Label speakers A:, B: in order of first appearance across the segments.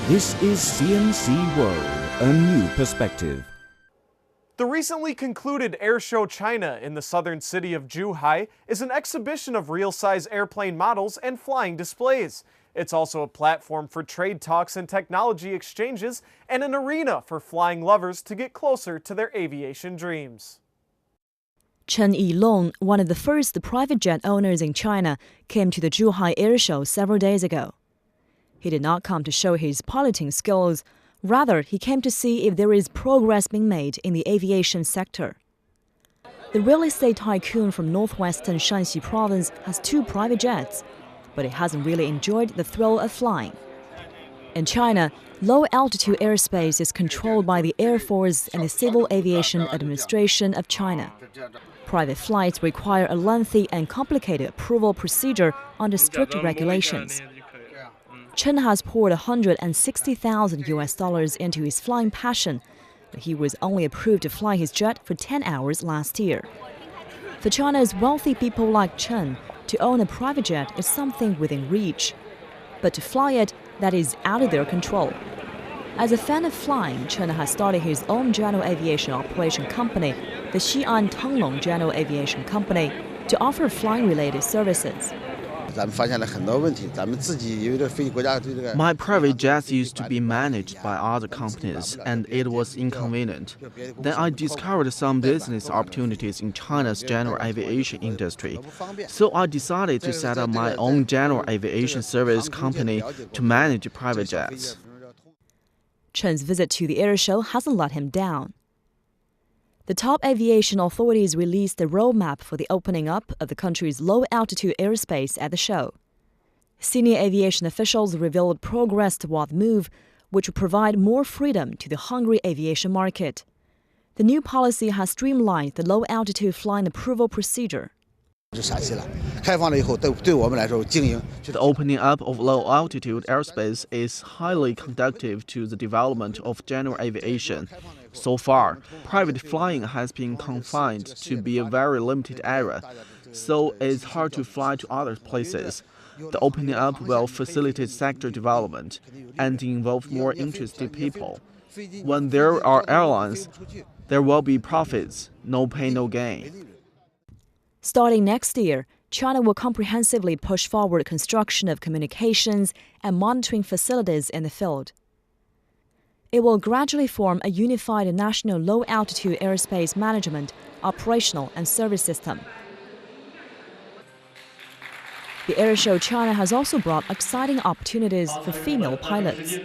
A: This is CNC World, a new perspective.
B: The recently concluded Airshow China in the southern city of Zhuhai is an exhibition of real-size airplane models and flying displays. It's also a platform for trade talks and technology exchanges and an arena for flying lovers to get closer to their aviation dreams.
C: Chen Yilong, one of the first private jet owners in China, came to the Zhuhai Airshow several days ago. He did not come to show his piloting skills. Rather, he came to see if there is progress being made in the aviation sector. The real estate tycoon from northwestern Shaanxi Province has 2 private jets, but he hasn't really enjoyed the thrill of flying. In China, low-altitude airspace is controlled by the Air Force and the Civil Aviation Administration of China. Private flights require a lengthy and complicated approval procedure under strict regulations. Chen has poured $160,000 into his flying passion, but he was only approved to fly his jet for 10 hours last year. For China's wealthy people like Chen, to own a private jet is something within reach. But to fly it, that is out of their control. As a fan of flying, Chen has started his own general aviation operation company, the Xi'an Tenglong General Aviation Company, to offer flying-related services.
D: My private jets used to be managed by other companies, and it was inconvenient. Then I discovered some business opportunities in China's general aviation industry. So I decided to set up my own general aviation service company to manage private jets.
C: Chen's visit to the airshow hasn't let him down. The top aviation authorities released the roadmap for the opening up of the country's low-altitude airspace at the show. Senior aviation officials revealed progress toward the move, which will provide more freedom to the hungry aviation market. The new policy has streamlined the low-altitude flying approval procedure.
D: The opening up of low-altitude airspace is highly conducive to the development of general aviation. So far, private flying has been confined to be a very limited area, so it's hard to fly to other places. The opening up will facilitate sector development and involve more interested people. When there are airlines, there will be profits, no pain, no gain.
C: Starting next year, China will comprehensively push forward construction of communications and monitoring facilities in the field. It will gradually form a unified national low-altitude airspace management, operational and service system. The Airshow China has also brought exciting opportunities for female pilots.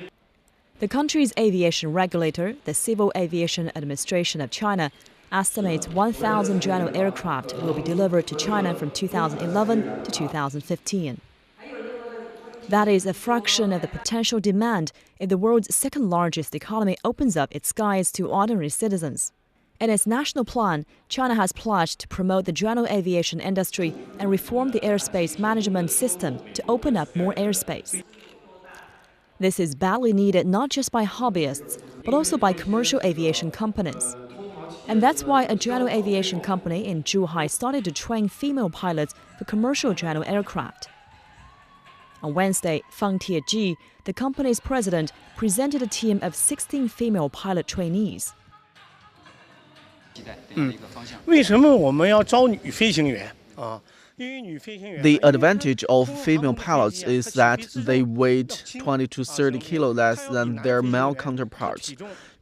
C: The country's aviation regulator, the Civil Aviation Administration of China, estimates 1,000 general aircraft will be delivered to China from 2011 to 2015. That is a fraction of the potential demand if the world's second-largest economy opens up its skies to ordinary citizens. In its national plan, China has pledged to promote the general aviation industry and reform the airspace management system to open up more airspace. This is badly needed not just by hobbyists, but also by commercial aviation companies. And that's why a general aviation company in Zhuhai started to train female pilots for commercial general aircraft. On Wednesday, FANG TIEJI, the company's president, presented a team of 16 female pilot trainees.
D: The advantage of female pilots is that they weigh 20 to 30 kilos less than their male counterparts.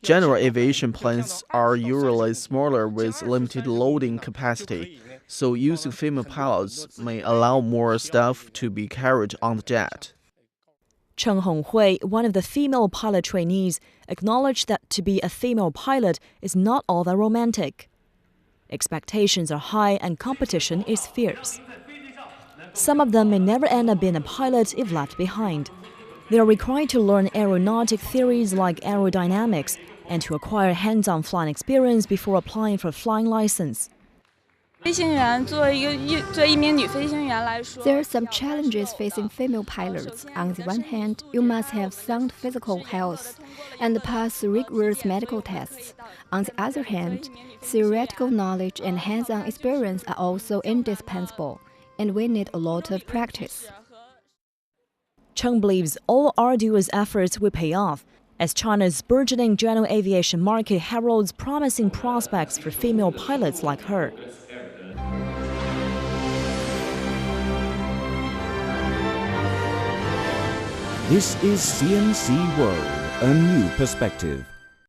D: General aviation planes are usually smaller with limited loading capacity, so using female pilots may allow more stuff to be carried on the jet.
C: CHENG HONGHUI, one of the female pilot trainees, acknowledged that to be a female pilot is not all that romantic. Expectations are high and competition is fierce. Some of them may never end up being a pilot if left behind. They are required to learn aeronautic theories like aerodynamics and to acquire hands-on flying experience before applying for a flying license.
E: There are some challenges facing female pilots. On the one hand, you must have sound physical health and pass rigorous medical tests. On the other hand, theoretical knowledge and hands-on experience are also indispensable, and we need a lot of practice.
C: Chen believes all arduous efforts will pay off, as China's burgeoning general aviation market heralds promising prospects for female pilots like her.
A: This is CNC World, a new perspective.